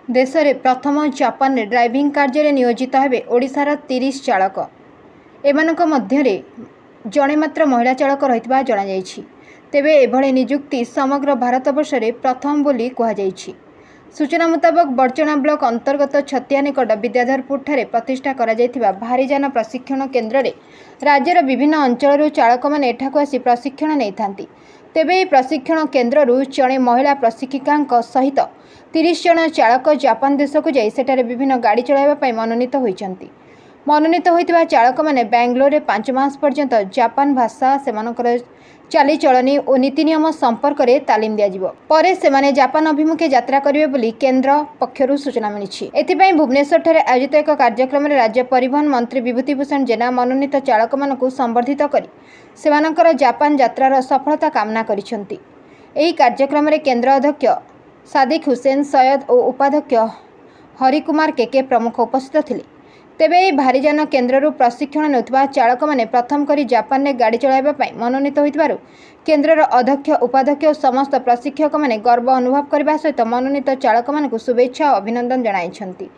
देश में प्रथम जापान में ड्राइविंग कार्य नियोजित हेबे ओडिशार 30 चालक। एमानक मध्यरे जड़े मात्र महिला चालक रही जणाଯାଇଛି। तेबे एभली नियुक्ति समग्र भारतवर्ष में प्रथम बोली कहुଯାଇଛି। सूचना मुताबक बड़चना ब्लॉक अंतर्गत छतिया निकट विद्याधरपुर ठारे प्रतिष्ठा करा जायथिबा भारीजान प्रशिक्षण केन्द्र रे राज्यर विभिन्न अंचल चालक माने एठाकु आसी प्रशिक्षण नेइथांती। तेबे प्रशिक्षण केन्द्र जड़े महिला प्रशिक्षिका सहित 30 जन चालक जापान देश को जाई सेठारे विभिन्न गाड़ी चलाइबा मनोनीत होइछंती। मनोनीत होइतिबा चालक माने बेंगलोर रे 5 मास पर्यंत जापान भाषा सेमानकर चालीचलनी और नीति नियम संपर्क में तालीम दियाजिबो। परे सेमाने जापान अभिमुखे यात्रा करिवे बोली केन्द्र पक्षरु सूचना मिली। एथिपाई भुवनेश्वर ठारे आयोजित एक कार्यक्रम में राज्य परिवहन मंत्री विभूतिभूषण जेना मनोनीत चालक मानकु संबर्धित करी सेमानकर जापान यात्रार सफलता कामना करिसेंती। एही कार्यक्रम में केन्द्र अध्यक्ष सादिक हुसैन सैयद और उपाध्यक्ष हरिकुमार केके प्रमुख उपस्थित थिले। तेबे भारीजान केन्द्र प्रशिक्षण नेउथिबा चालक माने प्रथम करी जापान में गाड़ी चलाइबा पई मनोनीत होइतिबारु केन्द्रर अध्यक्ष उपाध्यक्ष और समस्त प्रशिक्षक माने गर्व अनुभव करबा सहित मनोनीत चालक मानकु शुभेच्छा और अभिनंदन जणाइछंती।